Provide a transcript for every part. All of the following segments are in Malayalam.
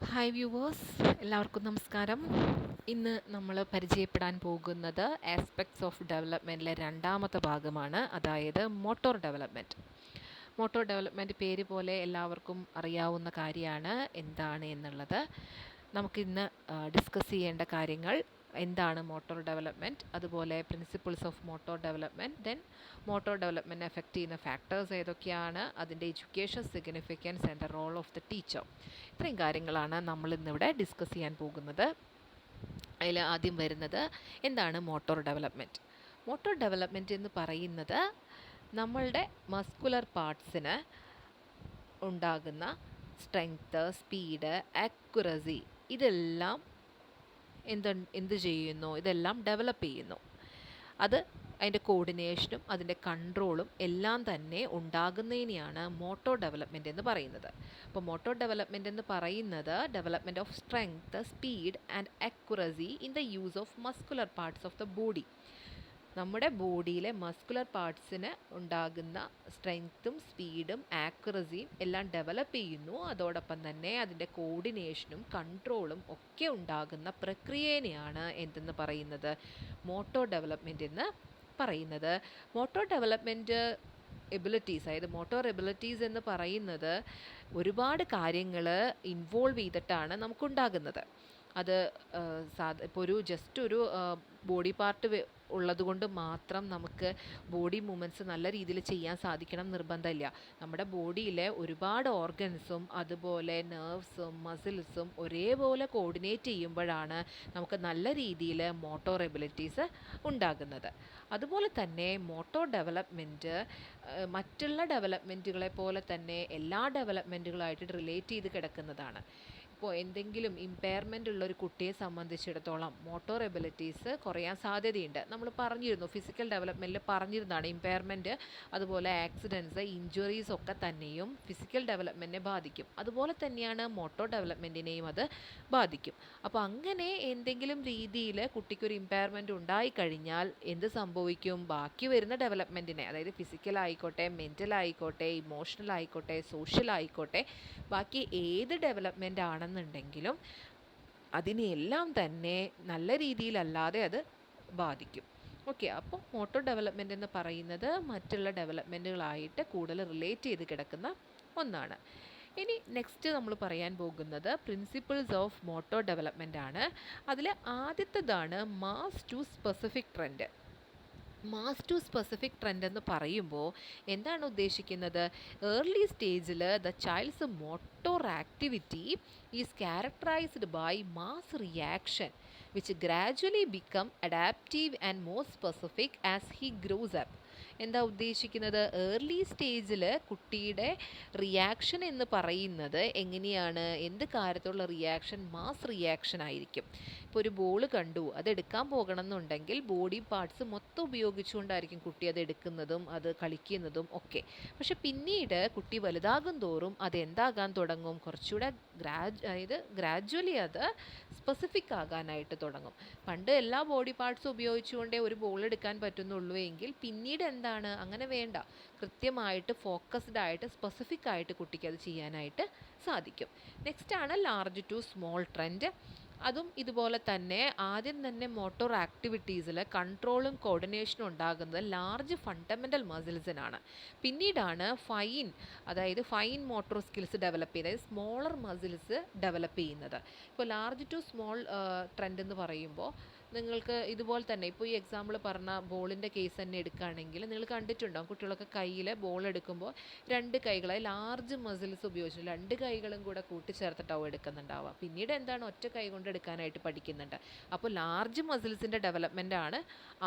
ഹായ് വ്യൂവേഴ്സ്, എല്ലാവർക്കും നമസ്കാരം. ഇന്ന് നമ്മൾ പരിചയപ്പെടാൻ പോകുന്നത് ആസ്പെക്ട്സ് ഓഫ് ഡെവലപ്മെൻറ്റിലെ രണ്ടാമത്തെ ഭാഗമാണ്, അതായത് മോട്ടോർ ഡെവലപ്മെൻറ്റ്. മോട്ടോർ ഡെവലപ്മെൻറ്റ് പേര് പോലെ എല്ലാവർക്കും അറിയാവുന്ന കാര്യമാണ് എന്താണ് എന്നുള്ളത്. നമുക്കിന്ന് ഡിസ്കസ് ചെയ്യേണ്ട കാര്യങ്ങൾ എന്താണ് മോട്ടോർ ഡെവലപ്മെൻറ്റ്, അതുപോലെ principles of motor development, then motor development effect ചെയ്യുന്ന ഫാക്ടേഴ്സ് ഏതൊക്കെയാണ്, അതിൻ്റെ education significance and the role of the teacher. ഇത്രയും കാര്യങ്ങളാണ് നമ്മൾ ഇന്നിവിടെ ഡിസ്കസ് ചെയ്യാൻ പോകുന്നത്. അതിൽ ആദ്യം വരുന്നത് എന്താണ് മോട്ടോർ ഡെവലപ്മെൻറ്റ്. മോട്ടോർ ഡെവലപ്മെൻറ്റ് എന്ന് പറയുന്നത് നമ്മളുടെ മസ്കുലർ പാർട്സിന് ഉണ്ടാകുന്ന സ്ട്രെങ്ത്ത്, സ്പീഡ്, ആക്യുറസി ഇതെല്ലാം എന്ത് ചെയ്യുന്നു, ഇതെല്ലാം ഡെവലപ്പ് ചെയ്യുന്നു. അത് അതിൻ്റെ കോർഡിനേഷനും അതിൻ്റെ കൺട്രോളും എല്ലാം തന്നെ ഉണ്ടാകുന്നതിനെയാണ് മോട്ടോർ ഡെവലപ്മെൻറ്റ് എന്ന് പറയുന്നത്. അപ്പോൾ മോട്ടോർ ഡെവലപ്മെൻറ്റ് എന്ന് പറയുന്നത് development of strength, speed and accuracy in the use of muscular parts of the body. നമ്മുടെ ബോഡിയിലെ മസ്കുലർ പാർട്സിന് ഉണ്ടാകുന്ന സ്ട്രെങ്ത്തും സ്പീഡും ആക്യുറസിയും എല്ലാം ഡെവലപ്പ് ചെയ്യുന്നു. അതോടൊപ്പം തന്നെ അതിൻ്റെ കോർഡിനേഷനും കൺട്രോളും ഒക്കെ ഉണ്ടാകുന്ന പ്രക്രിയനെയാണ് എന്തെന്ന് പറയുന്നത്, മോട്ടോർ ഡെവലപ്മെൻറ്റ് എന്ന് പറയുന്നത്. മോട്ടോർ ഡെവലപ്മെൻറ്റ് എബിലിറ്റീസ്, അതായത് മോട്ടോർ എബിലിറ്റീസ് എന്ന് പറയുന്നത് ഒരുപാട് കാര്യങ്ങൾ ഇൻവോൾവ് ചെയ്തിട്ടാണ് നമുക്കുണ്ടാകുന്നത്. അത് ഇപ്പോൾ ജസ്റ്റ് ഒരു ബോഡി പാർട്ട് ഉള്ളതുകൊണ്ട് മാത്രം നമുക്ക് ബോഡി മൂവ്മെൻറ്റ്സ് നല്ല രീതിയിൽ ചെയ്യാൻ സാധിക്കണം നിർബന്ധമില്ല. നമ്മുടെ ബോഡിയിലെ ഒരുപാട് ഓർഗൻസും അതുപോലെ നെർവ്സും മസിൽസും ഒരേപോലെ കോർഡിനേറ്റ് ചെയ്യുമ്പോഴാണ് നമുക്ക് നല്ല രീതിയിൽ മോട്ടോർ എബിലിറ്റീസ് ഉണ്ടാകുന്നത്. അതുപോലെ തന്നെ മോട്ടോർ ഡെവലപ്മെൻറ്റ് മറ്റുള്ള ഡെവലപ്മെൻറ്റുകളെ പോലെ തന്നെ എല്ലാ ഡെവലപ്മെൻറ്റുകളായിട്ട് റിലേറ്റ് ചെയ്ത് കിടക്കുന്നതാണ്. ഇപ്പോൾ എന്തെങ്കിലും ഇമ്പയർമെൻ്റ് ഉള്ളൊരു കുട്ടിയെ സംബന്ധിച്ചിടത്തോളം മോട്ടോർ എബിലിറ്റീസ് കുറയാൻ സാധ്യതയുണ്ട്. നമ്മൾ പറഞ്ഞിരുന്നു, ഫിസിക്കൽ ഡെവലപ്മെൻറ്റിൽ പറഞ്ഞിരുന്നതാണ് ഇമ്പയർമെൻറ്റ് അതുപോലെ ആക്സിഡൻറ്റ്സ്, ഇഞ്ചുറീസ് ഒക്കെ തന്നെയും ഫിസിക്കൽ ഡെവലപ്മെൻറ്റിനെ ബാധിക്കും. അതുപോലെ തന്നെയാണ് മോട്ടോർ ഡെവലപ്മെൻറ്റിനെയും അത് ബാധിക്കും. അപ്പോൾ അങ്ങനെ എന്തെങ്കിലും രീതിയിൽ കുട്ടിക്കൊരു ഇമ്പയർമെൻറ്റ് ഉണ്ടായിക്കഴിഞ്ഞാൽ എന്ത് സംഭവിക്കും, ബാക്കി വരുന്ന ഡെവലപ്മെൻറ്റിനെ, അതായത് ഫിസിക്കൽ ആയിക്കോട്ടെ, മെൻ്റൽ ആയിക്കോട്ടെ, ഇമോഷണൽ ആയിക്കോട്ടെ, സോഷ്യൽ ആയിക്കോട്ടെ, ബാക്കി ഏത് ഡെവലപ്മെൻ്റ് ആണെന്നുണ്ടെങ്കിലും അതിനെല്ലാം തന്നെ നല്ല രീതിയിലല്ലാതെ അത് ബാധിക്കും. ഓക്കെ, അപ്പോൾ മോട്ടോർ ഡെവലപ്മെൻറ്റ് എന്ന് പറയുന്നത് മറ്റുള്ള ഡെവലപ്മെൻറ്റുകളായിട്ട് കൂടുതൽ റിലേറ്റ് ചെയ്ത് കിടക്കുന്ന ഒന്നാണ്. ഇനി നെക്സ്റ്റ് നമ്മൾ പറയാൻ പോകുന്നത് പ്രിൻസിപ്പിൾസ് ഓഫ് മോട്ടോർ ഡെവലപ്മെൻ്റ് ആണ്. അതിൽ ആദ്യത്തേതാണ് mass to specific trend. Mass to specific trend എന്ന് പറയുമ്പോൾ എന്താണ് ഉദ്ദേശിക്കുന്നത്, ഏർലി സ്റ്റേജിൽ the child's motor activity is characterized by mass reaction which gradually become adaptive and more specific as he grows up. എന്താ ഉദ്ദേശിക്കുന്നത്, ഏർലി സ്റ്റേജിൽ കുട്ടിയുടെ റിയാക്ഷൻ എന്ന് പറയുന്നത് എങ്ങനെയാണ്, എന്ത് കാര്യത്തുള്ള റിയാക്ഷൻ, മാസ് റിയാക്ഷൻ ആയിരിക്കും. ഇപ്പോൾ ഒരു ബോൾ കണ്ടു, അതെടുക്കാൻ പോകണം എന്നുണ്ടെങ്കിൽ ബോഡി പാർട്സ് മൊത്തം ഉപയോഗിച്ചുകൊണ്ടായിരിക്കും കുട്ടി അത് എടുക്കുന്നതും അത് കളിക്കുന്നതും ഒക്കെ. പക്ഷെ പിന്നീട് കുട്ടി വലുതാകും തോറും അതെന്താകാൻ തുടങ്ങും, കുറച്ചുകൂടെ ഗ്രാജുവലി അത് സ്പെസിഫിക് ആകാനായിട്ട് തുടങ്ങും. പണ്ട് എല്ലാ ബോഡി പാർട്സും ഉപയോഗിച്ചുകൊണ്ടേ ഒരു ബോൾ എടുക്കാൻ പറ്റുന്നുള്ളൂ എങ്കിൽ പിന്നീട് എന്താണ്, അങ്ങനെ വേണ്ട, കൃത്യമായിട്ട് ഫോക്കസ്ഡ് ആയിട്ട് സ്പെസിഫിക് ആയിട്ട് കുട്ടിക്ക് അത് ചെയ്യാനായിട്ട് സാധിക്കും. നെക്സ്റ്റ് ആണ് ലാർജ് ടു സ്മോൾ ട്രെൻഡ്. അതും ഇതുപോലെ തന്നെ ആദ്യം തന്നെ മോട്ടോർ ആക്ടിവിറ്റീസിൽ കൺട്രോളും കോർഡിനേഷനും ഉണ്ടാകുന്നത് ലാർജ് ഫണ്ടമെൻ്റൽ മസിൽസിനാണ്. പിന്നീടാണ് അതായത് ഫൈൻ മോട്ടോർ സ്കിൽസ് ഡെവലപ്പ് ചെയ്യുന്നത്, സ്മോളർ മസിൽസ് ഡെവലപ്പ് ചെയ്യുന്നത്. ഇപ്പോൾ ലാർജ് ടു സ്മോൾ ട്രെൻഡ് എന്ന് പറയുമ്പോൾ നിങ്ങൾക്ക് ഇതുപോലെ തന്നെ, ഇപ്പോൾ ഈ എക്സാമ്പിൾ പറഞ്ഞ ബോളിൻ്റെ കേസ് തന്നെ എടുക്കുകയാണെങ്കിൽ നിങ്ങൾ കണ്ടിട്ടുണ്ടാകും, കുട്ടികളൊക്കെ കയ്യിൽ ബോൾ എടുക്കുമ്പോൾ രണ്ട് കൈകളെ ലാർജ് മസിൽസ് ഉപയോഗിച്ച് രണ്ട് കൈകളും കൂടെ കൂട്ടിച്ചേർത്തിട്ടാവും എടുക്കുന്നുണ്ടാവുക. പിന്നീട് എന്താണ്, ഒറ്റ കൈ കൊണ്ട് എടുക്കാനായിട്ട് പഠിക്കുന്നുണ്ട്. അപ്പോൾ ലാർജ് മസിൽസിൻ്റെ ഡെവലപ്മെൻ്റ് ആണ്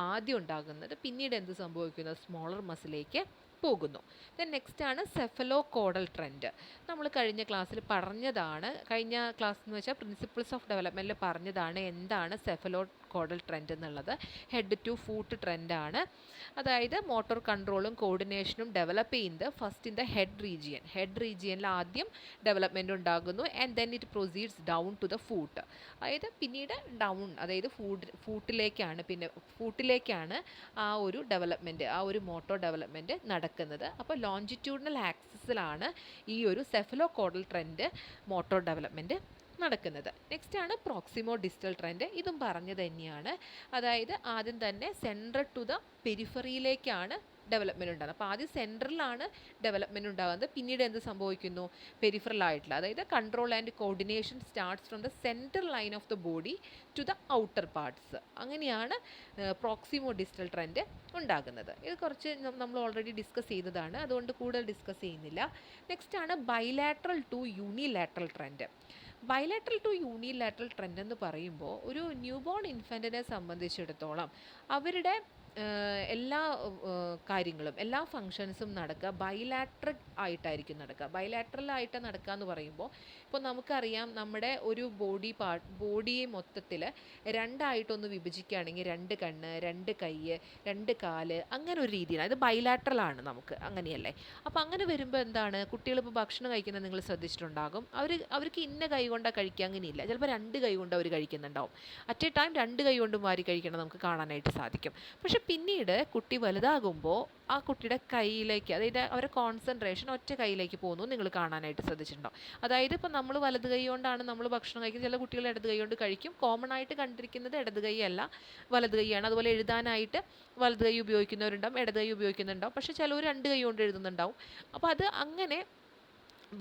ആദ്യം ഉണ്ടാകുന്നത്. പിന്നീട് എന്ത് സംഭവിക്കുന്നത്, സ്മോളർ മസിലേക്ക് പോകുന്നു. ദെൻ നെക്സ്റ്റ് ആണ് സെഫലോ കോഡൽ ട്രെൻഡ്. നമ്മൾ കഴിഞ്ഞ ക്ലാസ്സിൽ പറഞ്ഞതാണ്, കഴിഞ്ഞ ക്ലാസ് എന്ന് വെച്ചാൽ പ്രിൻസിപ്പിൾസ് ഓഫ് ഡെവലപ്മെൻറ്റിൽ പറഞ്ഞതാണ് എന്താണ് സെഫലോ കോഡൽ ട്രെൻഡ് എന്നുള്ളത്. ഹെഡ് ടു ഫൂട്ട് ട്രെൻഡാണ്. അതായത് മോട്ടോർ കൺട്രോളും കോർഡിനേഷനും ഡെവലപ്പ് ചെയ്യുന്നത് ഫസ്റ്റ് ഇൻ ദ ഹെഡ് റീജിയനിൽ ആദ്യം ഡെവലപ്മെൻറ്റ് ഉണ്ടാകുന്നു and then it proceeds down to the foot. അതായത് പിന്നീട് ഡൗൺ, അതായത് ഫൂട്ടിലേക്കാണ് ആ ഒരു ഡെവലപ്മെൻറ്റ്, ആ ഒരു മോട്ടോർ ഡെവലപ്മെൻറ്റ് നടക്കുന്നത്. അപ്പോൾ ലോഞ്ചിറ്റ്യൂഡിനൽ ആക്സിസിലാണ് ഈ ഒരു cephalocaudal trend motor development നടക്കുന്നത്. നെക്സ്റ്റ് ആണ് പ്രോക്സിമോ ഡിസ്റ്റൽ ട്രെൻഡ്. ഇതും പറഞ്ഞത് തന്നെയാണ്. അതായത് ആദ്യം തന്നെ സെൻട്രൽ ടു ദ പെരിഫറിയിലേക്കാണ് ഡെവലപ്മെൻറ്റ് ഉണ്ടാകുന്നത്. അപ്പോൾ ആദ്യം സെൻട്രലാണ് ഡെവലപ്മെൻറ്റ് ഉണ്ടാകുന്നത്, പിന്നീട് എന്ത് സംഭവിക്കുന്നു, പെരിഫറൽ ആയിട്ടുള്ള, അതായത് control and coordination starts from the central line of the body to the outer parts. അങ്ങനെയാണ് പ്രോക്സിമോ ഡിസ്റ്റൽ ട്രെൻഡ് ഉണ്ടാകുന്നത്. ഇത് കുറച്ച് നമ്മൾ ഓൾറെഡി ഡിസ്കസ് ചെയ്തതാണ്, അതുകൊണ്ട് കൂടുതൽ ഡിസ്കസ് ചെയ്യുന്നില്ല. നെക്സ്റ്റ് ആണ് bilateral to unilateral trend. Bilateral to unilateral trend എന്ന് പറയുമ്പോൾ ഒരു ന്യൂ ബോൺ ഇൻഫൻറ്റിനെ സംബന്ധിച്ചിടത്തോളം അവരുടെ എല്ലാ കാര്യങ്ങളും, എല്ലാ ഫങ്ഷൻസും നടക്കുക ബൈലാറ്ററൽ ആയിട്ടായിരിക്കും നടക്കുക. ബൈലാറ്ററൽ ആയിട്ട് നടക്കുക എന്ന് പറയുമ്പോൾ ഇപ്പോൾ നമുക്കറിയാം, നമ്മുടെ ഒരു ബോഡിയെ മൊത്തത്തിൽ രണ്ടായിട്ടൊന്ന് വിഭജിക്കുകയാണെങ്കിൽ 2 കണ്ണ്, 2 കൈ, 2 കാല്, അങ്ങനെ ഒരു രീതിയാണ്. അത് ബൈലാറ്ററൽ ആണ് നമുക്ക്, അങ്ങനെയല്ലേ? അപ്പോൾ അങ്ങനെ വരുമ്പോൾ എന്താണ്, കുട്ടികൾ ഇപ്പോൾ ഭക്ഷണം കഴിക്കുന്നത് നിങ്ങൾ ശ്രദ്ധിച്ചിട്ടുണ്ടാകും, അവർക്ക് ഇന്ന കൈ കൊണ്ടാണ് കഴിക്കുക, അങ്ങനെയില്ല. ചിലപ്പോൾ 2 കൈ കൊണ്ട് അവർ കഴിക്കുന്നുണ്ടാവും. അറ്റ് എ ടൈം 2 കൈ കൊണ്ടും വാരി കഴിക്കണം നമുക്ക് കാണാനായിട്ട് സാധിക്കും. പക്ഷെ പിന്നീട് കുട്ടി വലുതാകുമ്പോൾ ആ കുട്ടിയുടെ കയ്യിലേക്ക്, അതായത് അവരുടെ കോൺസെൻട്രേഷൻ ഒറ്റ കൈയിലേക്ക് പോകുന്നു നിങ്ങൾ കാണാനായിട്ട് ശ്രദ്ധിച്ചിട്ടുണ്ടാവും. അതായത് ഇപ്പോൾ നമ്മൾ വലത് കൈ കൊണ്ടാണ് നമ്മൾ ഭക്ഷണം കഴിക്കുന്നത്, ചില കുട്ടികൾ ഇടത് കൈ കൊണ്ട് കഴിക്കും. കോമൺ ആയിട്ട് കണ്ടിരിക്കുന്നത് ഇടത് കൈ അല്ല, വലത് കൈയാണ്. അതുപോലെ എഴുതാനായിട്ട് വലത് കൈ ഉപയോഗിക്കുന്നവരുണ്ടാവും, ഇടത് കൈ ഉപയോഗിക്കുന്നുണ്ടാവും. പക്ഷേ ചിലവർ 2 കൈ കൊണ്ട് എഴുതുന്നുണ്ടാവും. അപ്പോൾ അത് അങ്ങനെ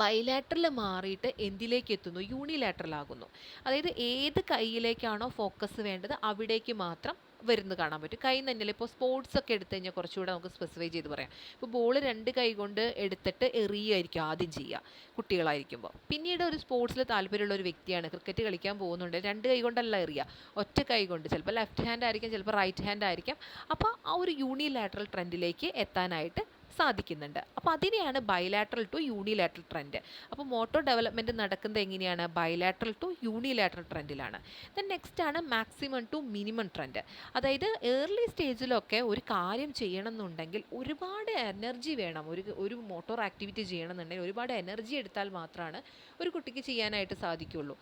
ബൈലാറ്ററൽ മാറിയിട്ട് എന്തിലേക്ക് എത്തുന്നു, യൂണിലാറ്ററൽ ആകുന്നു. അതായത് ഏത് കൈയിലേക്കാണോ ഫോക്കസ് വേണ്ടത് അവിടേക്ക് മാത്രം വരുന്നത് കാണാൻ പറ്റും. കൈ തന്നെയല്ല, ഇപ്പോൾ സ്പോർട്സ് ഒക്കെ എടുത്തു കഴിഞ്ഞാൽ കുറച്ചുകൂടെ നമുക്ക് സ്പെസിഫൈ ചെയ്ത് പറയാം. ഇപ്പോൾ ബോൾ 2 കൈ കൊണ്ട് എടുത്തിട്ട് എറിയായിരിക്കും ആദ്യം ചെയ്യുക കുട്ടികളായിരിക്കുമ്പോൾ. പിന്നീട് ഒരു സ്പോർട്സിൽ താല്പര്യമുള്ള ഒരു വ്യക്തിയാണ്, ക്രിക്കറ്റ് കളിക്കാൻ പോകുന്നുണ്ട്, 2 കൈ കൊണ്ടല്ല എറിയുക, ഒറ്റ കൈ കൊണ്ട്, ചിലപ്പോൾ ലെഫ്റ്റ് ഹാൻഡ് ആയിരിക്കും, ചിലപ്പോൾ റൈറ്റ് ഹാൻഡ് ആയിരിക്കും. അപ്പോൾ ആ ഒരു യൂണിലാറ്ററൽ ട്രെൻഡിലേക്ക് എത്താനായിട്ട് സാധിക്കുന്നുണ്ട്. അപ്പോൾ അതിനെയാണ് ബൈലാറ്ററൽ ടു യൂണിലാറ്ററൽ ട്രെൻഡ്. അപ്പോൾ മോട്ടോർ ഡെവലപ്മെൻറ്റ് നടക്കുന്നത് എങ്ങനെയാണ്, ബൈലാറ്ററൽ ടു യൂണിലാറ്ററൽ ട്രെൻഡിലാണ്. ദെൻ നെക്സ്റ്റ് ആണ് മാക്സിമം ടു മിനിമം ട്രെൻഡ്. അതായത് ഏർലി സ്റ്റേജിലൊക്കെ ഒരു കാര്യം ചെയ്യണം എന്നുണ്ടെങ്കിൽ ഒരുപാട് എനർജി വേണം. ഒരു മോട്ടോർ ആക്ടിവിറ്റി ചെയ്യണമെന്നുണ്ടെങ്കിൽ ഒരുപാട് എനർജി എടുത്താൽ മാത്രമാണ് ഒരു കുട്ടിക്ക് ചെയ്യാനായിട്ട് സാധിക്കുകയുള്ളൂ.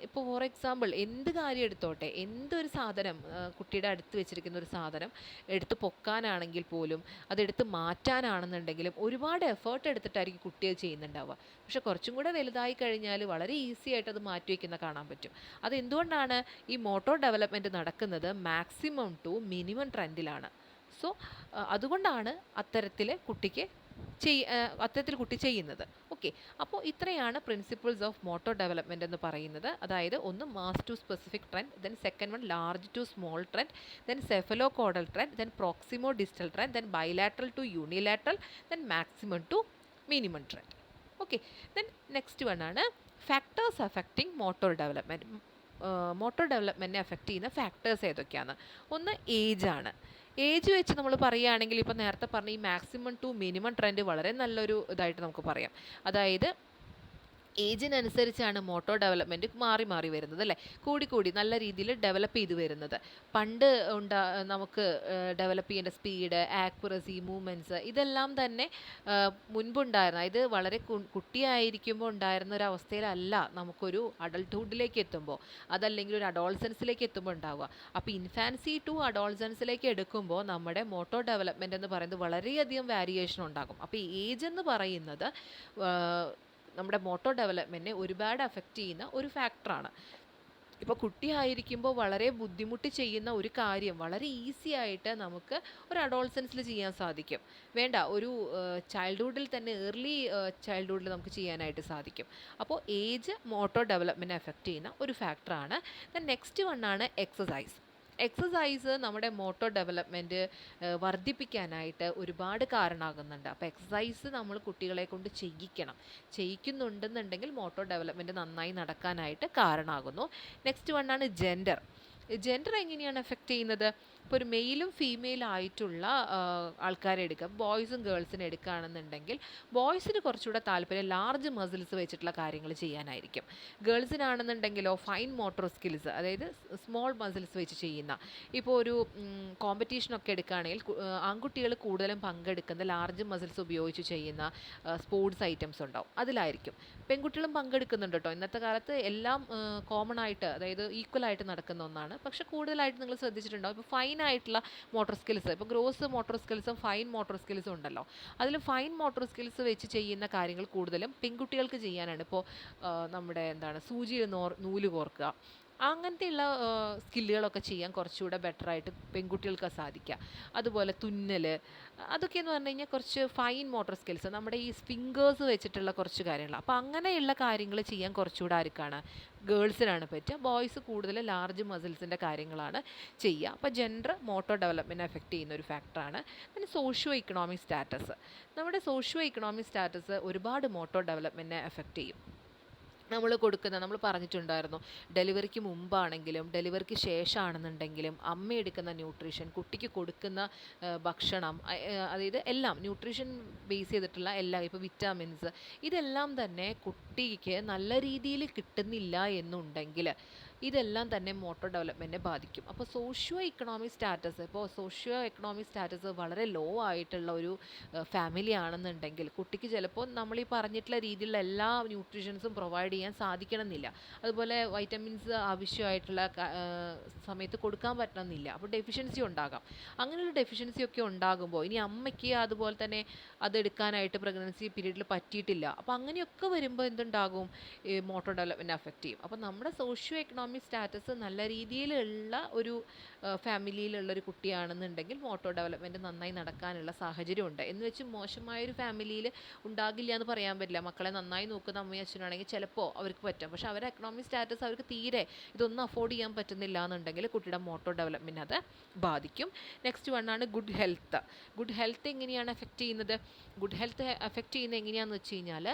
ഇപ്പോൾ ഫോർ എക്സാമ്പിൾ എന്ത് കാര്യം എടുത്തോട്ടെ, എന്തൊരു സാധനം, കുട്ടിയുടെ അടുത്ത് വെച്ചിരിക്കുന്ന ഒരു സാധനം എടുത്ത് പൊക്കാനാണെങ്കിൽ പോലും, അതെടുത്ത് മാറ്റാനാണെന്നുണ്ടെങ്കിലും ഒരുപാട് എഫേർട്ട് എടുത്തിട്ടായിരിക്കും കുട്ടികൾ ചെയ്യുന്നുണ്ടാവുക. പക്ഷെ കുറച്ചും കൂടെ വലുതായി കഴിഞ്ഞാൽ വളരെ ഈസി ആയിട്ട് അത് മാറ്റി വയ്ക്കുന്ന കാണാൻ പറ്റും. അതെന്തുകൊണ്ടാണ് ഈ മോട്ടോർ ഡെവലപ്മെൻറ്റ് നടക്കുന്നത് മാക്സിമം ടു മിനിമം ട്രെൻഡിലാണ്. സോ അതുകൊണ്ടാണ് അത്തരത്തിൽ കുട്ടി ചെയ്യുന്നത്. ഓക്കെ, അപ്പോൾ ഇത്രയാണ് പ്രിൻസിപ്പിൾസ് ഓഫ് മോട്ടോർ ഡെവലപ്മെൻറ്റ് എന്ന് പറയുന്നത്. അതായത് ഒന്ന് mass to specific trend, then second one large to small trend, then cephalocaudal trend, then proximodistal trend, then bilateral to unilateral, then maximum to minimum trend. Okay, then next one ആണ് factors affecting motor development. Motor ഡെവലപ്മെൻറ്റിനെ അഫക്റ്റ് ചെയ്യുന്ന ഫാക്ടേഴ്സ് ഏതൊക്കെയാണ്? ഒന്ന് ഏജ് ആണ്. ഏജ് വെച്ച് നമ്മൾ പറയുകയാണെങ്കിൽ ഇപ്പോൾ നേരത്തെ പറഞ്ഞ ഈ മാക്സിമം ടു മിനിമം ട്രെൻഡ് വളരെ നല്ലൊരു ഇതായിട്ട് നമുക്ക് പറയാം. അതായത് ഏജിനനുസരിച്ചാണ് മോട്ടോർ ഡെവലപ്മെൻറ്റ് മാറി മാറി വരുന്നത്, അല്ലേ? കൂടി നല്ല രീതിയിൽ ഡെവലപ്പ് ചെയ്ത് വരുന്നത്. പണ്ട് നമുക്ക് ഡെവലപ്പ് ചെയ്യേണ്ട സ്പീഡ്, ആക്യുറസി, മൂവ്മെൻറ്റ്സ് ഇതെല്ലാം തന്നെ മുൻപുണ്ടായിരുന്നു. ഇത് വളരെ കുട്ടിയായിരിക്കുമ്പോൾ ഉണ്ടായിരുന്ന ഒരു അവസ്ഥയിലല്ല നമുക്കൊരു അഡൾട്ട്ഹുഡിലേക്ക് എത്തുമ്പോൾ, അതല്ലെങ്കിൽ ഒരു അഡോൾസൻസിലേക്ക് എത്തുമ്പോൾ ഉണ്ടാവുക. അപ്പോൾ ഇൻഫാൻസി ടു അഡോൾസൻസിലേക്ക് എടുക്കുമ്പോൾ നമ്മുടെ മോട്ടോർ ഡെവലപ്മെൻറ്റ് എന്ന് പറയുന്നത് വളരെയധികം വേരിയേഷൻ ഉണ്ടാകും. അപ്പോൾ ഈ ഏജ് എന്ന് പറയുന്നത് നമ്മുടെ മോട്ടോർ ഡെവലപ്മെൻറ്റിനെ ഒരുപാട് അഫക്റ്റ് ചെയ്യുന്ന ഒരു ഫാക്ടറാണ്. ഇപ്പോൾ കുട്ടിയായിരിക്കുമ്പോൾ വളരെ ബുദ്ധിമുട്ടി ചെയ്യുന്ന ഒരു കാര്യം വളരെ ഈസി ആയിട്ട് നമുക്ക് ഒരു അഡോൾസൻസിൽ ചെയ്യാൻ സാധിക്കും. വേണ്ട, ഒരു ചൈൽഡ്ഹുഡിൽ തന്നെ, ഏർലി ചൈൽഡ്ഹുഡിൽ നമുക്ക് ചെയ്യാനായിട്ട് സാധിക്കും. അപ്പോൾ ഏജ് മോട്ടോർ ഡെവലപ്മെൻറ്റിനെ അഫക്റ്റ് ചെയ്യുന്ന ഒരു ഫാക്ടറാണ്. ദെൻ നെക്സ്റ്റ് വണ്ണാണ് എക്സസൈസ്. എക്സസൈസ് നമ്മുടെ മോട്ടോർ ഡെവലപ്മെൻറ്റ് വർദ്ധിപ്പിക്കാനായിട്ട് ഒരുപാട് കാരണമാകുന്നുണ്ട്. അപ്പോൾ എക്സസൈസ് നമ്മൾ കുട്ടികളെ കൊണ്ട് ചെയ്യിക്കുന്നുണ്ടെന്നുണ്ടെങ്കിൽ മോട്ടോർ ഡെവലപ്മെൻറ്റ് നന്നായി നടക്കാനായിട്ട് കാരണമാകുന്നു. നെക്സ്റ്റ് വണ്ണാണ് ജെൻഡർ. ജെൻഡർ എങ്ങനെയാണ് എഫക്റ്റ് ചെയ്യുന്നത്? ഇപ്പോൾ ഒരു മെയിലും ഫീമെയിലും ആയിട്ടുള്ള ആൾക്കാരെ എടുക്കുക, ബോയ്സും ഗേൾസിനെ എടുക്കുകയാണെന്നുണ്ടെങ്കിൽ ബോയ്സിന് കുറച്ചുകൂടെ താല്പര്യം ലാർജ് മസിൽസ് വെച്ചിട്ടുള്ള കാര്യങ്ങൾ ചെയ്യാനായിരിക്കും. ഗേൾസിനാണെന്നുണ്ടെങ്കിലോ ഫൈൻ മോട്ടോർ സ്കിൽസ്, അതായത് സ്മോൾ മസിൽസ് വെച്ച് ചെയ്യുന്ന, ഇപ്പോൾ ഒരു കോമ്പറ്റീഷനൊക്കെ എടുക്കുകയാണെങ്കിൽ ആൺകുട്ടികൾ കൂടുതലും പങ്കെടുക്കുന്ന ലാർജ് മസിൽസ് ഉപയോഗിച്ച് ചെയ്യുന്ന സ്പോർട്സ് ഐറ്റംസ് ഉണ്ടാവും, അതിലായിരിക്കും. പെൺകുട്ടികളും പങ്കെടുക്കുന്നുണ്ട് കേട്ടോ. ഇന്നത്തെ കാലത്ത് എല്ലാം കോമൺ ആയിട്ട്, അതായത് ഈക്വൽ ആയിട്ട് നടക്കുന്ന ഒന്നാണ്. പക്ഷെ കൂടുതലായിട്ട് നിങ്ങൾ ശ്രദ്ധിച്ചിട്ടുണ്ടാവും, ഇപ്പോൾ ഫൈൻ ഫൈനായിട്ടുള്ള മോട്ടോർ സ്കിൽസ്, ഇപ്പോൾ ഗ്രോസ് മോട്ടോർ സ്കിൽസും ഫൈൻ മോട്ടോർ സ്കിൽസും ഉണ്ടല്ലോ. അതിൽ ഫൈൻ മോട്ടോർ സ്കിൽസ് വെച്ച് ചെയ്യുന്ന കാര്യങ്ങൾ കൂടുതലും പെൺകുട്ടികൾക്ക് ചെയ്യാനാണ്. ഇപ്പോൾ നമ്മുടെ എന്താണ് സൂചിയിൽ നൂല് കോർക്കുക, അങ്ങനത്തെയുള്ള സ്കില്ലുകളൊക്കെ ചെയ്യാൻ കുറച്ചുകൂടെ ബെറ്ററായിട്ട് പെൺകുട്ടികൾക്ക് സാധിക്കുക. അതുപോലെ തുന്നൽ, അതൊക്കെയെന്ന് പറഞ്ഞു കഴിഞ്ഞാൽ കുറച്ച് ഫൈൻ മോട്ടോർ സ്കിൽസ്, നമ്മുടെ ഈ ഫിംഗേഴ്സ് വെച്ചിട്ടുള്ള കുറച്ച് കാര്യങ്ങൾ. അപ്പോൾ അങ്ങനെയുള്ള കാര്യങ്ങൾ ചെയ്യാൻ കുറച്ചുകൂടെ ആർക്കാണ്, ഗേൾസിനാണ് പറ്റുക. ബോയ്സ് കൂടുതൽ ലാർജ് മസിൽസിൻ്റെ കാര്യങ്ങളാണ് ചെയ്യുക. അപ്പോൾ ജെൻഡർ മോട്ടോർ ഡെവലപ്മെൻറ്റ് എഫക്റ്റ് ചെയ്യുന്ന ഒരു ഫാക്ടറാണ്. പിന്നെ സോഷ്യോ ഇക്കണോമിക് സ്റ്റാറ്റസ്, നമ്മുടെ സോഷ്യോ ഇക്കണോമിക് സ്റ്റാറ്റസ് ഒരുപാട് മോട്ടോർ ഡെവലപ്മെൻറ്റിനെ എഫക്റ്റ് ചെയ്യും. നമ്മൾ പറഞ്ഞിട്ടുണ്ടായിരുന്നു, ഡെലിവറിക്ക് മുമ്പാണെങ്കിലും ഡെലിവറിക്ക് ശേഷമാണെന്നുണ്ടെങ്കിലും അമ്മ എടുക്കുന്ന ന്യൂട്രീഷൻ, കുട്ടിക്ക് കൊടുക്കുന്ന ഭക്ഷണം, അതായത് എല്ലാം ന്യൂട്രീഷൻ ബേസ് ചെയ്തിട്ടുള്ള എല്ലാം, ഇപ്പോൾ വിറ്റാമിൻസ്, ഇതെല്ലാം തന്നെ കുട്ടിക്ക് നല്ല രീതിയിൽ കിട്ടുന്നില്ല എന്നുണ്ടെങ്കിൽ ഇതെല്ലാം തന്നെ മോട്ടോർ ഡെവലപ്മെൻറ്റിനെ ബാധിക്കും. അപ്പോൾ സോഷ്യോ ഇക്കണോമിക് സ്റ്റാറ്റസ്, ഇപ്പോൾ സോഷ്യോ എക്കണോമിക് സ്റ്റാറ്റസ് വളരെ ലോ ആയിട്ടുള്ള ഒരു ഫാമിലി ആണെന്നുണ്ടെങ്കിൽ കുട്ടിക്ക് ചിലപ്പോൾ നമ്മൾ ഈ പറഞ്ഞിട്ടുള്ള രീതിയിലുള്ള എല്ലാ ന്യൂട്രീഷൻസും പ്രൊവൈഡ് ചെയ്യാൻ സാധിക്കണമെന്നില്ല. അതുപോലെ വൈറ്റമിൻസ് ആവശ്യമായിട്ടുള്ള സമയത്ത് കൊടുക്കാൻ പറ്റണമെന്നില്ല. അപ്പോൾ ഡെഫിഷ്യൻസി ഉണ്ടാകാം. അങ്ങനെയുള്ള ഡെഫിഷ്യൻസി ഒക്കെ ഉണ്ടാകുമ്പോൾ ഇനി അമ്മയ്ക്ക് അതുപോലെ തന്നെ അതെടുക്കാനായിട്ട് പ്രഗ്നൻസി പീരീഡിൽ പറ്റിയിട്ടില്ല. അപ്പോൾ അങ്ങനെയൊക്കെ വരുമ്പോൾ എന്തുണ്ടാകും, ഈ മോട്ടോർ ഡെവലപ്മെൻറ്റ് അഫക്റ്റ് ചെയ്യും. അപ്പോൾ നമ്മുടെ സോഷ്യോ എക്കണോമിക് സ്റ്റാറ്റസ് നല്ല രീതിയിലുള്ള ഒരു ഫാമിലിയിലുള്ളൊരു കുട്ടിയാണെന്നുണ്ടെങ്കിൽ മോട്ടോർ ഡെവലപ്മെൻറ്റ് നന്നായി നടക്കാനുള്ള സാഹചര്യമുണ്ട്. എന്ന് വെച്ച് മോശമായൊരു ഫാമിലിയിൽ ഉണ്ടാകില്ല എന്ന് പറയാൻ പറ്റില്ല. മക്കളെ നന്നായി നോക്കുന്ന അമ്മയും അച്ഛനാണെങ്കിൽ ചിലപ്പോൾ അവർക്ക് പറ്റും. പക്ഷേ അവരുടെ എക്കണോമിക് സ്റ്റാറ്റസ് അവർക്ക് തീരെ ഇതൊന്നും അഫോർഡ് ചെയ്യാൻ പറ്റുന്നില്ല എന്നുണ്ടെങ്കിൽ കുട്ടിയുടെ മോട്ടോർ ഡെവലപ്മെൻറ്റ് അത് ബാധിക്കും. നെക്സ്റ്റ് വണ്ണാണ് ഗുഡ് ഹെൽത്ത്. ഗുഡ് ഹെൽത്ത് എങ്ങനെയാണ് എഫക്റ്റ് ചെയ്യുന്നത്? ഗുഡ് ഹെൽത്ത് എഫക്റ്റ് ചെയ്യുന്നത് എങ്ങനെയാണെന്ന് വെച്ച് കഴിഞ്ഞാൽ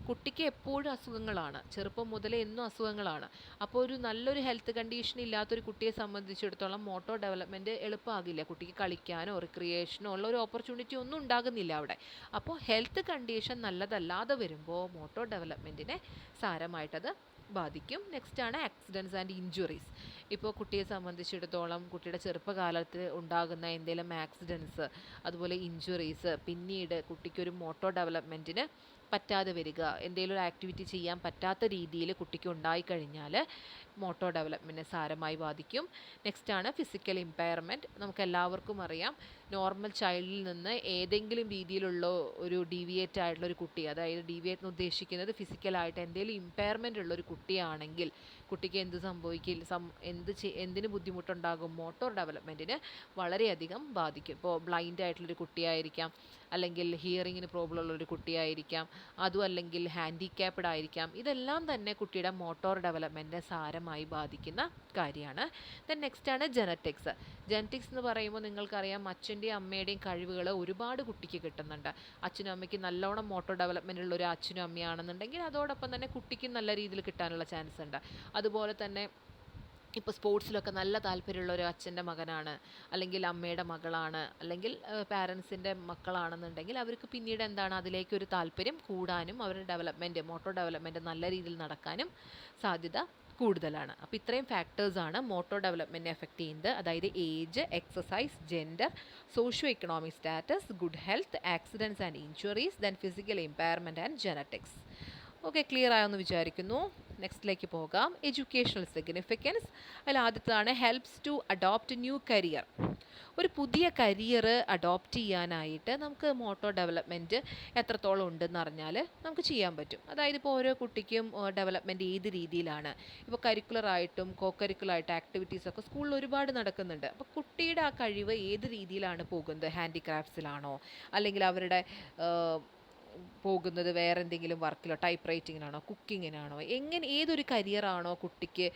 കുട്ടിക്ക് എപ്പോഴും അസുഖങ്ങളാണ്, ചെറുപ്പം മുതലേ എന്നും അസുഖങ്ങളാണ്. അപ്പോൾ ഒരു നല്ലൊരു ഹെൽത്ത് കണ്ടീഷൻ ഇല്ലാത്തൊരു കുട്ടിയെ സംബന്ധിച്ചിടത്തോളം മോട്ടോർ ഡെവലപ്മെൻറ്റ് എളുപ്പമാകില്ല. കുട്ടിക്ക് കളിക്കാനോ റിക്രിയേഷനോ ഉള്ള ഒരു ഓപ്പർച്യൂണിറ്റി ഒന്നും ഉണ്ടാകുന്നില്ല അവിടെ. അപ്പോൾ ഹെൽത്ത് കണ്ടീഷൻ നല്ലതല്ലാതെ വരുമ്പോൾ മോട്ടോർ ഡെവലപ്മെൻറ്റിനെ സാരമായിട്ടത് ബാധിക്കും. നെക്സ്റ്റാണ് ആക്സിഡൻറ്റ്സ് ആൻഡ് ഇഞ്ചുറീസ്. ഇപ്പോൾ കുട്ടിയെ സംബന്ധിച്ചിടത്തോളം കുട്ടിയുടെ ചെറുപ്പകാലത്ത് ഉണ്ടാകുന്ന എന്തെങ്കിലും ആക്സിഡൻറ്റ്സ്, അതുപോലെ ഇഞ്ചുറീസ്, പിന്നീട് കുട്ടിക്കൊരു മോട്ടോർ ഡെവലപ്മെൻറ്റിന് പറ്റാതെ വരിക, എന്തെങ്കിലും ഒരു ആക്ടിവിറ്റി ചെയ്യാൻ പറ്റാത്ത രീതിയിൽ കുട്ടിക്ക് ഉണ്ടായിക്കഴിഞ്ഞാൽ മോട്ടോർ ഡെവലപ്മെൻറ്റിനെ സാരമായി ബാധിക്കും. നെക്സ്റ്റാണ് ഫിസിക്കൽ ഇമ്പയർമെൻറ്റ്. നമുക്ക് എല്ലാവർക്കും അറിയാം, നോർമൽ ചൈൽഡിൽ നിന്ന് ഏതെങ്കിലും രീതിയിലുള്ള ഒരു ഡീവിയേറ്റ് ആയിട്ടുള്ള ഒരു കുട്ടി, അതായത് ഡീവിയേറ്റ് എന്ന് ഉദ്ദേശിക്കുന്നത് ഫിസിക്കലായിട്ട് എന്തെങ്കിലും ഇമ്പയർമെൻ്റ് ഉള്ളൊരു കുട്ടിയാണെങ്കിൽ കുട്ടിക്ക് എന്ത് സംഭവിക്കില്ല, എന്തിന് ബുദ്ധിമുട്ടുണ്ടാകും, മോട്ടോർ ഡെവലപ്മെൻറ്റിന് വളരെയധികം ബാധിക്കും. ഇപ്പോൾ ബ്ലൈൻഡ് ആയിട്ടുള്ളൊരു കുട്ടിയായിരിക്കാം, അല്ലെങ്കിൽ ഹിയറിങ്ങിന് പ്രോബ്ലം ഉള്ളൊരു കുട്ടിയായിരിക്കാം, അതും അല്ലെങ്കിൽ ഹാൻഡിക്യാപ്ഡ് ആയിരിക്കാം. ഇതെല്ലാം തന്നെ കുട്ടിയുടെ മോട്ടോർ ഡെവലപ്മെൻറ്റിനെ സാരമായി ബാധിക്കുന്ന കാര്യമാണ്. Then നെക്സ്റ്റാണ് genetics. ജെനറ്റിക്സ് എന്ന് പറയുമ്പോൾ നിങ്ങൾക്കറിയാം, അച്ഛൻ്റെയും അമ്മയുടെയും കഴിവുകൾ ഒരുപാട് കുട്ടിക്ക് കിട്ടുന്നുണ്ട്. അച്ഛനും അമ്മയ്ക്ക് നല്ലോണം മോട്ടോർ ഡെവലപ്മെൻ്റ് ഉള്ള ഒരു അച്ഛനും അമ്മയാണെന്നുണ്ടെങ്കിൽ അതോടൊപ്പം തന്നെ കുട്ടിക്കും നല്ല രീതിയിൽ കിട്ടാനുള്ള ചാൻസ് ഉണ്ട്. അതുപോലെ തന്നെ ഇപ്പോൾ സ്പോർട്സിലൊക്കെ നല്ല താല്പര്യമുള്ള ഒരു അച്ഛൻ്റെ മകനാണ്, അല്ലെങ്കിൽ അമ്മയുടെ മകളാണ്, അല്ലെങ്കിൽ പാരൻസിൻ്റെ മക്കളാണെന്നുണ്ടെങ്കിൽ അവർക്ക് പിന്നീട് എന്താണ് അതിലേക്കൊരു താല്പര്യം കൂടാനും അവരുടെ ഡെവലപ്മെൻറ്റ്, മോട്ടോർ ഡെവലപ്മെൻറ്റ് നല്ല രീതിയിൽ നടക്കാനും സാധ്യത കൂടുതലാണ്. അപ്പോൾ ഇത്രയും ഫാക്ടേഴ്സാണ് മോട്ടോർ ഡെവലപ്മെൻറ്റിനെ എഫക്റ്റ് ചെയ്യുന്നത്. അതായത് age, exercise, gender, socio economic status, good health, accidents and injuries, then physical impairment and genetics. Okay, clear ആയെന്ന് വിചാരിക്കുന്നു. നെക്സ്റ്റിലേക്ക് പോകാം. Educational significance. അതിൽ ആദ്യത്തേതാണ് helps to adopt new career. ഒരു പുതിയ കരിയർ അഡോപ്റ്റ് ചെയ്യാനായിട്ട് നമുക്ക് മോട്ടോർ ഡെവലപ്മെൻറ്റ് എത്രത്തോളം ഉണ്ടെന്ന് അറിഞ്ഞാൽ നമുക്ക് ചെയ്യാൻ പറ്റും. അതായത് ഇപ്പോൾ ഓരോ കുട്ടിക്കും ഡെവലപ്മെൻറ്റ് ഏത് രീതിയിലാണ്, ഇപ്പോൾ കരിക്കുലറായിട്ടും കോ കരിക്കുലറായിട്ട് ആക്ടിവിറ്റീസൊക്കെ സ്കൂളിൽ ഒരുപാട് നടക്കുന്നുണ്ട്. അപ്പോൾ കുട്ടിയുടെ ആ കഴിവ് ഏത് രീതിയിലാണ് പോകുന്നത്, ഹാൻഡിക്രാഫ്റ്റ്സിലാണോ, അല്ലെങ്കിൽ അവരുടെ പോകുന്നത് വേറെ എന്തെങ്കിലും വർക്കിലോ, ടൈപ്പ് റൈറ്റിങ്ങിനാണോ, കുക്കിങ്ങിനാണോ, ഏതൊരു കരിയറാണോ കുട്ടിക്ക്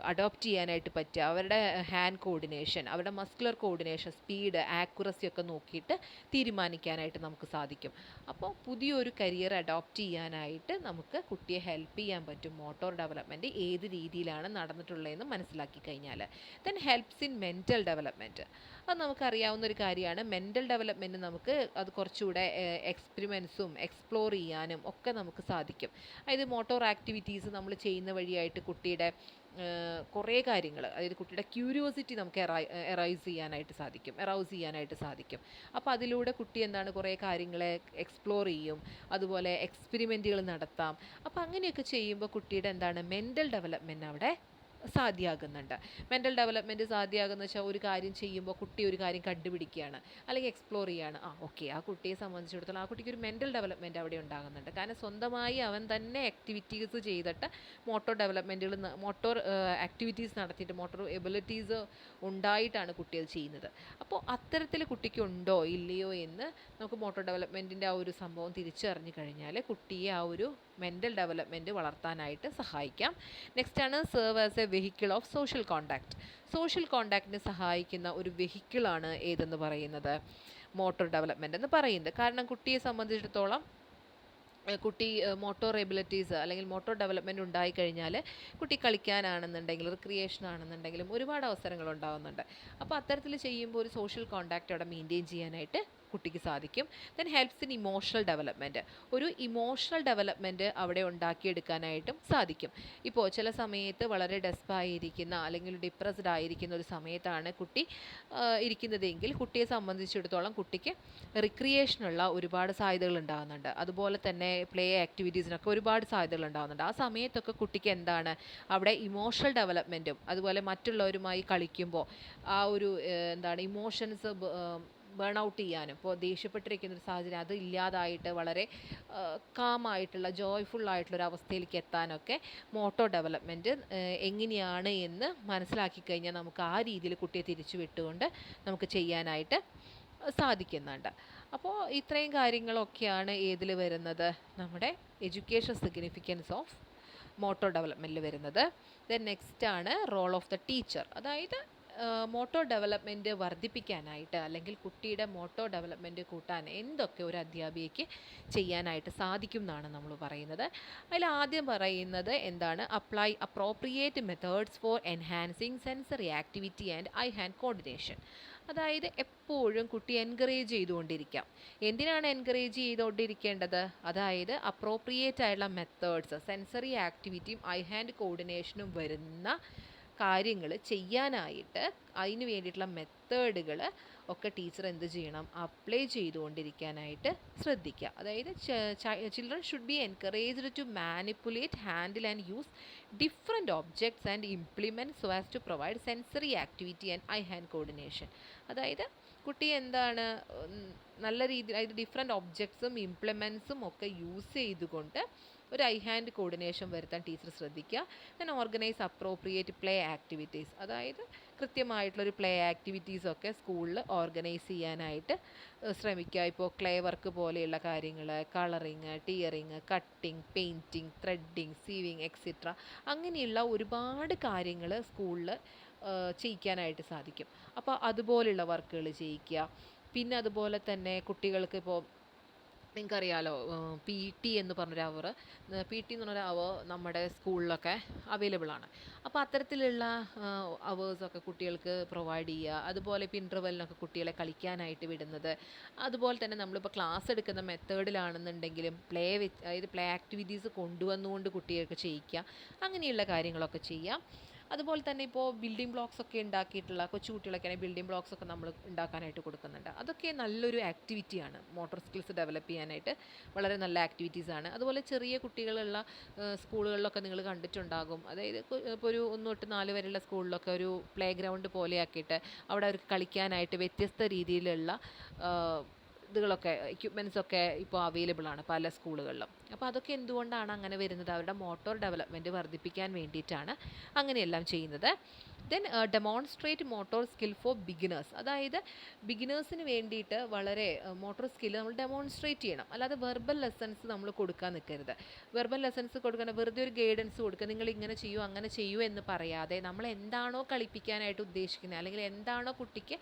അഡോപ്റ്റ് ചെയ്യാനായിട്ട് പറ്റുക, അവരുടെ ഹാൻഡ് കോർഡിനേഷൻ, അവരുടെ മസ്കുലർ കോർഡിനേഷൻ, സ്പീഡ്, ആക്യുറസി ഒക്കെ നോക്കിയിട്ട് തീരുമാനിക്കാനായിട്ട് നമുക്ക് സാധിക്കും. അപ്പോൾ പുതിയൊരു കരിയർ അഡോപ്റ്റ് ചെയ്യാനായിട്ട് നമുക്ക് കുട്ടിയെ ഹെൽപ്പ് ചെയ്യാൻ പറ്റും മോട്ടോർ ഡെവലപ്മെൻറ്റ് ഏത് രീതിയിലാണ് നടന്നിട്ടുള്ളതെന്ന് മനസ്സിലാക്കി കഴിഞ്ഞാൽ. Then helps in mental development. അത് നമുക്കറിയാവുന്ന ഒരു കാര്യമാണ്. മെൻ്റൽ ഡെവലപ്മെൻറ്റ് നമുക്ക് അത് കുറച്ചുകൂടെ എക്സ്പെരിമെൻസും എക്സ്പ്ലോർ ചെയ്യാനും ഒക്കെ നമുക്ക് സാധിക്കും. അതായത് മോട്ടോർ ആക്ടിവിറ്റീസ് നമ്മൾ ചെയ്യുന്ന വഴിയായിട്ട് കുട്ടിയുടെ കുറേ കാര്യങ്ങൾ, അതായത് കുട്ടിയുടെ ക്യൂരിയോസിറ്റി നമുക്ക് എറൗസ് ചെയ്യാനായിട്ട് സാധിക്കും. അപ്പോൾ അതിലൂടെ കുട്ടി എന്താണ് കുറേ കാര്യങ്ങളെ എക്സ്പ്ലോർ ചെയ്യും, അതുപോലെ എക്സ്പെരിമെൻറ്റുകൾ നടത്താം. അപ്പോൾ അങ്ങനെയൊക്കെ ചെയ്യുമ്പോൾ കുട്ടിയുടെ എന്താണ് മെൻ്റൽ ഡെവലപ്മെൻറ്റ് അവിടെ സാധ്യമാകുന്നുണ്ട്. മെൻ്റൽ ഡെവലപ്മെൻറ്റ് സാധ്യമാകുന്ന വെച്ചാൽ ഒരു കാര്യം ചെയ്യുമ്പോൾ കുട്ടി ഒരു കാര്യം കണ്ടുപിടിക്കുകയാണ് അല്ലെങ്കിൽ എക്സ്പ്ലോർ ചെയ്യുകയാണ്. ഓക്കെ, ആ കുട്ടിയെ സംബന്ധിച്ചിടത്തോളം ആ കുട്ടിക്ക് ഒരു മെൻ്റൽ ഡെവലപ്മെൻറ്റ് അവിടെ ഉണ്ടാകുന്നുണ്ട്. കാരണം സ്വന്തമായി അവൻ തന്നെ ആക്ടിവിറ്റീസ് ചെയ്തിട്ട് മോട്ടോർ ആക്ടിവിറ്റീസ് നടത്തിയിട്ട് മോട്ടോർ എബിലിറ്റീസ് ഉണ്ടായിട്ടാണ് കുട്ടി അത് ചെയ്യുന്നത്. അപ്പോൾ അത്തരത്തിൽ കുട്ടിക്ക് ഉണ്ടോ ഇല്ലയോ എന്ന് നമുക്ക് മോട്ടോർ ഡെവലപ്മെൻറ്റിൻ്റെ ആ ഒരു സംഭവം തിരിച്ചറിഞ്ഞു കഴിഞ്ഞാൽ കുട്ടിയെ ആ ഒരു മെൻ്റൽ ഡെവലപ്മെൻറ്റ് വളർത്താനായിട്ട് സഹായിക്കാം. നെക്സ്റ്റാണ് serve as a vehicle of social contact. Social കോണ്ടാക്റ്റിന് സഹായിക്കുന്ന ഒരു വെഹിക്കിളാണ് ഏതെന്ന് പറയുന്നത് മോട്ടോർ ഡെവലപ്മെൻറ്റ് എന്ന് പറയുന്നത്. കാരണം കുട്ടിയെ സംബന്ധിച്ചിടത്തോളം കുട്ടി മോട്ടോർ എബിലിറ്റീസ് അല്ലെങ്കിൽ മോട്ടോർ ഡെവലപ്മെൻറ്റ് ഉണ്ടായിക്കഴിഞ്ഞാൽ കുട്ടി കളിക്കാനാണെന്നുണ്ടെങ്കിലും റിക്രിയേഷൻ ആണെന്നുണ്ടെങ്കിലും ഒരുപാട് അവസരങ്ങൾ ഉണ്ടാകുന്നുണ്ട്. അപ്പോൾ അത്തരത്തിൽ ചെയ്യുമ്പോൾ ഒരു സോഷ്യൽ കോണ്ടാക്റ്റ് അവിടെ മെയിൻറ്റെയിൻ ചെയ്യാനായിട്ട് കുട്ടിക്ക് സാധിക്കും. Then helps in emotional development. ഒരു ഇമോഷണൽ ഡെവലപ്മെൻറ്റ് അവിടെ ഉണ്ടാക്കിയെടുക്കാനായിട്ടും സാധിക്കും. ഇപ്പോൾ ചില സമയത്ത് വളരെ ഡെസ്പായിരിക്കുന്ന അല്ലെങ്കിൽ ഡിപ്രസ്ഡ് ആയിരിക്കുന്ന ഒരു സമയത്താണ് കുട്ടി ഇരിക്കുന്നതെങ്കിൽ കുട്ടിയെ സംബന്ധിച്ചിടത്തോളം കുട്ടിക്ക് റിക്രിയേഷനുള്ള ഒരുപാട് സാധ്യതകൾ ഉണ്ടാകുന്നുണ്ട്. അതുപോലെ തന്നെ പ്ലേ ആക്ടിവിറ്റീസിനൊക്കെ ഒരുപാട് സാധ്യതകൾ ഉണ്ടാകുന്നുണ്ട്. ആ സമയത്തൊക്കെ കുട്ടിക്ക് എന്താണ് അവിടെ ഇമോഷണൽ ഡെവലപ്മെൻറ്റും അതുപോലെ മറ്റുള്ളവരുമായി കളിക്കുമ്പോൾ ആ ഒരു ഇമോഷൻസ് ബേൺ ഔട്ട് ചെയ്യാനും, ഇപ്പോൾ ദേഷ്യപ്പെട്ടിരിക്കുന്ന ഒരു സാഹചര്യം അത് ഇല്ലാതായിട്ട് വളരെ കാമായിട്ടുള്ള ജോയ്ഫുള്ളായിട്ടുള്ളൊരു അവസ്ഥയിലേക്ക് എത്താനൊക്കെ മോട്ടോർ ഡെവലപ്മെൻറ്റ് എങ്ങനെയാണ് എന്ന് മനസ്സിലാക്കി കഴിഞ്ഞാൽ നമുക്ക് ആ രീതിയിൽ കുട്ടിയെ തിരിച്ചു വിട്ടുകൊണ്ട് നമുക്ക് ചെയ്യാനായിട്ട് സാധിക്കുന്നുണ്ട്. അപ്പോൾ ഇത്രയും കാര്യങ്ങളൊക്കെയാണ് ഏതിൽ വരുന്നത്, നമ്മുടെ എഡ്യൂക്കേഷൻ സിഗ്നിഫിക്കൻസ് ഓഫ് മോട്ടോർ ഡെവലപ്മെൻറ്റിൽ വരുന്നത്. ദെൻ നെക്സ്റ്റാണ് റോൾ ഓഫ് ദ ടീച്ചർ. അതായത് മോട്ടോർ ഡെവലപ്മെൻറ്റ് വർദ്ധിപ്പിക്കാനായിട്ട് അല്ലെങ്കിൽ കുട്ടിയുടെ മോട്ടോർ ഡെവലപ്മെൻറ്റ് കൂട്ടാൻ എന്തൊക്കെ ഒരു അധ്യാപികയ്ക്ക് ചെയ്യാനായിട്ട് സാധിക്കും എന്നാണ് നമ്മൾ പറയുന്നത്. അതിൽ ആദ്യം പറയുന്നത് എന്താണ്, apply appropriate methods four enhancing sensory activity and eye hand coordination. അതായത് എപ്പോഴും കുട്ടി എൻകറേജ് ചെയ്തുകൊണ്ടിരിക്കാം. എന്തിനാണ് എൻകറേജ് ചെയ്തുകൊണ്ടിരിക്കേണ്ടത്, അതായത് അപ്രോപ്രിയേറ്റ് ആയിട്ടുള്ള മെത്തേഡ്സ്, സെൻസറി ആക്ടിവിറ്റിയും ഐ ഹാൻഡ് കോർഡിനേഷനും വരുന്ന കാര്യങ്ങൾ ചെയ്യാനായിട്ട് അതിന് വേണ്ടിയിട്ടുള്ള മെത്തേഡുകൾ ഒക്കെ ടീച്ചർ എന്ത് ചെയ്യണം, അപ്ലൈ ചെയ്തുകൊണ്ടിരിക്കാനായിട്ട് ശ്രദ്ധിക്കുക. അതായത് children should be encouraged to manipulate, handle and use different objects and implement so as to provide sensory activity and eye hand coordination. അതായത് കുട്ടി എന്താണ് നല്ല രീതിയിൽ അതായത് ഡിഫറെൻറ്റ് ഒബ്ജക്ട്സും ഇംപ്ലിമെൻറ്റ്സും ഒക്കെ യൂസ് ചെയ്തുകൊണ്ട് ഒരു ഐ ഹാൻഡ് കോർഡിനേഷൻ വരുത്താൻ ടീച്ചർ ശ്രദ്ധിക്കുക. Then organise appropriate play activities. അതായത് കൃത്യമായിട്ടുള്ളൊരു പ്ലേ ആക്ടിവിറ്റീസൊക്കെ സ്കൂളിൽ ഓർഗനൈസ് ചെയ്യാനായിട്ട് ശ്രമിക്കുക. ഇപ്പോൾ ക്ലേ വർക്ക് പോലെയുള്ള കാര്യങ്ങൾ, colouring, tearing, cutting, painting, threading, sieving etcetera അങ്ങനെയുള്ള ഒരുപാട് കാര്യങ്ങൾ സ്കൂളിൽ ചെയ്യിക്കാനായിട്ട് സാധിക്കും. അപ്പോൾ അതുപോലെയുള്ള വർക്കുകൾ ചെയ്യിക്കുക. പിന്നെ അതുപോലെ തന്നെ കുട്ടികൾക്ക് ഇപ്പോൾ നിങ്ങൾക്കറിയാലോ പി ടി എന്ന് പറഞ്ഞൊരു അവർ, പി ടി എന്ന് പറഞ്ഞൊരു അവർ നമ്മുടെ സ്കൂളിലൊക്കെ അവൈലബിൾ ആണ്. അപ്പോൾ അത്തരത്തിലുള്ള അവേഴ്സൊക്കെ കുട്ടികൾക്ക് പ്രൊവൈഡ് ചെയ്യുക. അതുപോലെ ഇപ്പോൾ ഇൻ്റർവെല്ലിനൊക്കെ കുട്ടികളെ കളിക്കാനായിട്ട് വിടുന്നത്. അതുപോലെ തന്നെ നമ്മളിപ്പോൾ ക്ലാസ് എടുക്കുന്ന മെത്തേഡിലാണെന്നുണ്ടെങ്കിലും അതായത് പ്ലേ ആക്ടിവിറ്റീസ് കൊണ്ടുവന്നുകൊണ്ട് കുട്ടികൾക്ക് ചെയ്യിക്കുക. അങ്ങനെയുള്ള കാര്യങ്ങളൊക്കെ ചെയ്യാം. അതുപോലെ തന്നെ ഇപ്പോൾ ബിൽഡിംഗ് ബ്ലോക്സ് ഒക്കെ ഉണ്ടാക്കിയിട്ടുള്ള കൊച്ചു കുട്ടികളൊക്കെയാണെങ്കിൽ ബിൽഡിംഗ് ബ്ലോക്സ് ഒക്കെ നമ്മൾ ഉണ്ടാക്കാനായിട്ട് കൊടുക്കുന്നുണ്ട്. അതൊക്കെ നല്ലൊരു ആക്ടിവിറ്റിയാണ്, മോട്ടോർ സ്കിൽസ് ഡെവലപ്പ് ചെയ്യാനായിട്ട് വളരെ നല്ല ആക്ടിവിറ്റീസാണ്. അതുപോലെ ചെറിയ കുട്ടികളുള്ള സ്കൂളുകളിലൊക്കെ നിങ്ങൾ കണ്ടിട്ടുണ്ടാകും. അതായത് ഇപ്പോൾ ഒരു 1 തൊട്ട് 4 വരെയുള്ള സ്കൂളിലൊക്കെ ഒരു പ്ലേ ഗ്രൗണ്ട് പോലെയാക്കിയിട്ട് അവിടെ അവർക്ക് കളിക്കാനായിട്ട് വ്യത്യസ്ത രീതിയിലുള്ള ഇതുകളൊക്കെ എക്യുപ്മെൻറ്റ്സൊക്കെ ഇപ്പോൾ അവൈലബിൾ ആണ് പല സ്കൂളുകളിലും. അപ്പോൾ അതൊക്കെ എന്തുകൊണ്ടാണ് അങ്ങനെ വരുന്നത്, അവരുടെ മോട്ടോർ ഡെവലപ്മെൻറ്റ് വർദ്ധിപ്പിക്കാൻ വേണ്ടിയിട്ടാണ് അങ്ങനെയെല്ലാം ചെയ്യുന്നത്. Then demonstrate motor skill for beginners. അതായത് ബിഗിനേഴ്സിന് വേണ്ടിയിട്ട് വളരെ മോട്ടോർ സ്കിൽ നമ്മൾ ഡെമോൺസ്ട്രേറ്റ് ചെയ്യണം. അല്ലാതെ വെർബൽ ലെസൺസ് നമ്മൾ കൊടുക്കാൻ നിൽക്കരുത്. വെർബൽ ലെസൺസ് കൊടുക്കാൻ വെറുതെ ഒരു ഗൈഡൻസ് കൊടുക്കുക, നിങ്ങൾ ഇങ്ങനെ ചെയ്യൂ അങ്ങനെ ചെയ്യൂ എന്ന് പറയാതെ നമ്മൾ എന്താണോ കളിപ്പിക്കാനായിട്ട് ഉദ്ദേശിക്കുന്നത് അല്ലെങ്കിൽ എന്താണോ കുട്ടിക്ക്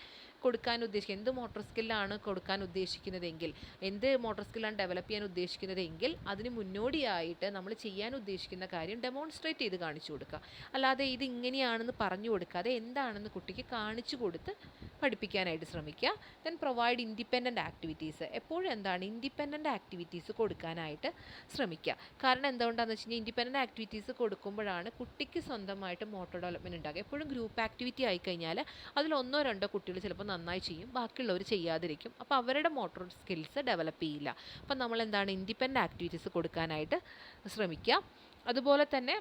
കൊടുക്കാൻ ഉദ്ദേശിക്കുന്നത്, എന്ത് മോട്ടോർ സ്കില്ലാണ് കൊടുക്കാൻ ഉദ്ദേശിക്കുന്നതെങ്കിൽ, എന്ത് മോട്ടോർ സ്കില്ലാണ് ഡെവലപ്പ് ചെയ്യാൻ ഉദ്ദേശിക്കുന്നതെങ്കിൽ അതിന് മുന്നോടിയായിട്ട് നമ്മൾ ചെയ്യാൻ ഉദ്ദേശിക്കുന്ന കാര്യം ഡെമോൺസ്ട്രേറ്റ് ചെയ്ത് കാണിച്ചു കൊടുക്കുക. അല്ലാതെ ഇത് ഇങ്ങനെയാണെന്ന് പറഞ്ഞു കൊടുക്കാതെ എന്താണെന്ന് കുട്ടിക്ക് കാണിച്ചു കൊടുത്ത് പഠിപ്പിക്കാനായിട്ട് ശ്രമിക്കുക. Then provide independent activities. എപ്പോഴും എന്താണ് ഇൻഡിപെൻഡൻറ്റ് ആക്ടിവിറ്റീസ് കൊടുക്കാനായിട്ട് ശ്രമിക്കുക. കാരണം എന്തുകൊണ്ടാണെന്ന് വെച്ച് കഴിഞ്ഞാൽ ഇൻഡിപെൻഡൻറ്റ് ആക്ടിവിറ്റീസ് കൊടുക്കുമ്പോഴാണ് കുട്ടിക്ക് സ്വന്തമായിട്ട് മോട്ടോർ ഡെവലപ്മെൻറ്റ് ഉണ്ടാകുക. എപ്പോഴും ഗ്രൂപ്പ് ആക്ടിവിറ്റി ആയിക്കഴിഞ്ഞാൽ അതിൽ 1-2 കുട്ടികൾ ചിലപ്പോൾ നന്നായി ചെയ്യും, ബാക്കിയുള്ളവർ ചെയ്യാതിരിക്കും. അപ്പോൾ അവരുടെ മോട്ടോർ സ്കിൽസ് ഡെവലപ്പ് ചെയ്യില്ല. അപ്പം നമ്മൾ എന്താണ് ഇൻഡിപെൻഡൻറ്റ് ആക്ടിവിറ്റീസ് കൊടുക്കാനായിട്ട് ശ്രമിക്കുക. അതുപോലെ തന്നെ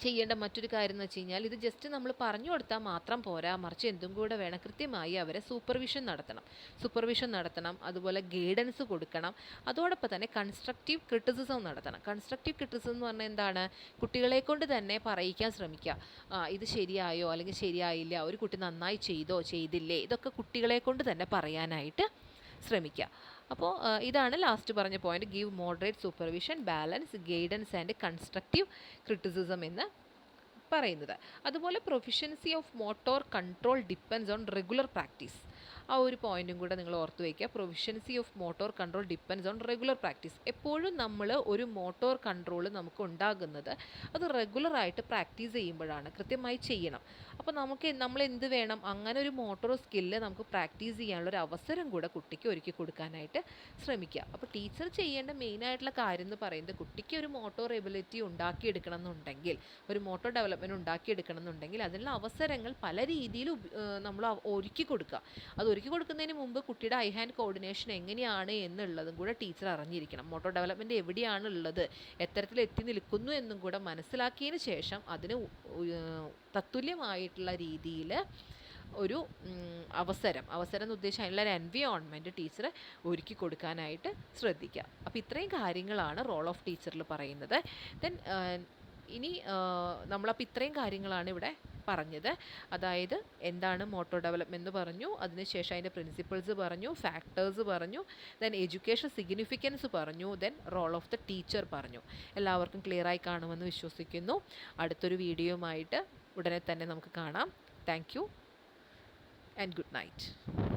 ചെയ്യേണ്ട മറ്റൊരു കാര്യം എന്ന് വെച്ച് കഴിഞ്ഞാൽ ഇത് ജസ്റ്റ് നമ്മൾ പറഞ്ഞു കൊടുത്താൽ മാത്രം പോരാ, മറിച്ച് എന്തും കൂടെ വേണം, കൃത്യമായി അവരെ സൂപ്പർവിഷൻ നടത്തണം, അതുപോലെ ഗൈഡൻസ് കൊടുക്കണം, അതോടൊപ്പം തന്നെ കൺസ്ട്രക്റ്റീവ് ക്രിറ്റിസിസം നടത്തണം. കൺസ്ട്രക്റ്റീവ് ക്രിറ്റിസിസം എന്ന് പറഞ്ഞാൽ എന്താണ്? കുട്ടികളെ കൊണ്ട് തന്നെ പറയിക്കാൻ ശ്രമിക്കുക. ഇത് ശരിയായോ അല്ലെങ്കിൽ ശരിയായില്ല, ഒരു കുട്ടി നന്നായി ചെയ്തോ ചെയ്തില്ലേ, ഇതൊക്കെ കുട്ടികളെ കൊണ്ട് തന്നെ പറയാനായിട്ട് ശ്രമിക്കുക. അപ്പോൾ ഇതാണ് ലാസ്റ്റ് പറഞ്ഞ point, give moderate supervision, balance, guidance and constructive criticism എന്ന് പറയുന്നത്. അതുപോലെ proficiency of motor control depends on regular practice. ആ ഒരു പോയിന്റും കൂടെ നിങ്ങൾ ഓർത്ത് വയ്ക്കുക. Proficiency of motor control depends on regular practice. എപ്പോഴും നമ്മൾ ഒരു മോട്ടോർ കൺട്രോൾ നമുക്ക് ഉണ്ടാകുന്നത് അത് റെഗുലറായിട്ട് പ്രാക്ടീസ് ചെയ്യുമ്പോഴാണ്, കൃത്യമായി ചെയ്യണം. അപ്പോൾ നമ്മൾ എന്ത് വേണം, അങ്ങനെ ഒരു മോട്ടോർ സ്കില്ല് നമുക്ക് പ്രാക്ടീസ് ചെയ്യാനുള്ള ഒരു അവസരം കൂടെ കുട്ടിക്ക് ഒരുക്കി കൊടുക്കാനായിട്ട് ശ്രമിക്കുക. അപ്പോൾ ടീച്ചർ ചെയ്യേണ്ട മെയിനായിട്ടുള്ള കാര്യം എന്ന് പറയുന്നത്, കുട്ടിക്ക് ഒരു മോട്ടോർ എബിലിറ്റി ഉണ്ടാക്കിയെടുക്കണം എന്നുണ്ടെങ്കിൽ, ഒരു മോട്ടോർ ഡെവലപ്മെൻറ്റ് ഉണ്ടാക്കിയെടുക്കണം എന്നുണ്ടെങ്കിൽ അതിനുള്ള അവസരങ്ങൾ പല രീതിയിൽ നമ്മൾ ഒരുക്കി കൊടുക്കുക. അത് ഒരുക്കി കൊടുക്കുന്നതിന് മുമ്പ് കുട്ടിയുടെ ഐ ഹാൻഡ് കോർഡിനേഷൻ എങ്ങനെയാണ് എന്നുള്ളതും കൂടെ ടീച്ചർ അറിഞ്ഞിരിക്കണം. മോട്ടോർ ഡെവലപ്മെൻറ്റ് എവിടെയാണ് ഉള്ളത്, എത്തരത്തിൽ എത്തി നിൽക്കുന്നു എന്നും കൂടെ മനസ്സിലാക്കിയതിന് ശേഷം അതിന് തത്തുല്യമായിട്ടുള്ള രീതിയിൽ ഒരു അവസരം എന്ന് ഉദ്ദേശിച്ച് അതിനുള്ള ഒരു എൻവയോൺമെൻറ്റ് ടീച്ചർ ഒരുക്കി കൊടുക്കാനായിട്ട് ശ്രദ്ധിക്കുക. അപ്പോൾ ഇത്രയും കാര്യങ്ങളാണ് റോൾ ഓഫ് ടീച്ചറിൽ പറയുന്നത്. ദെൻ ഇനി നമ്മളപ്പോൾ ഇത്രയും കാര്യങ്ങളാണ് ഇവിടെ പറഞ്ഞത്. അതായത് എന്താണ് മോട്ടോർ ഡെവലപ്മെൻറ്റ് എന്ന് പറഞ്ഞു, അതിനുശേഷം അതിൻ്റെ പ്രിൻസിപ്പിൾസ് പറഞ്ഞു, ഫാക്ടേഴ്സ് പറഞ്ഞു, ദെൻ എഡ്യൂക്കേഷൻ സിഗ്നിഫിക്കൻസ് പറഞ്ഞു, then role of the teacher പറഞ്ഞു. എല്ലാവർക്കും ക്ലിയറായി കാണുമെന്ന് വിശ്വസിക്കുന്നു. അടുത്തൊരു വീഡിയോയുമായിട്ട് ഉടനെ തന്നെ നമുക്ക് കാണാം. Thank you and good night.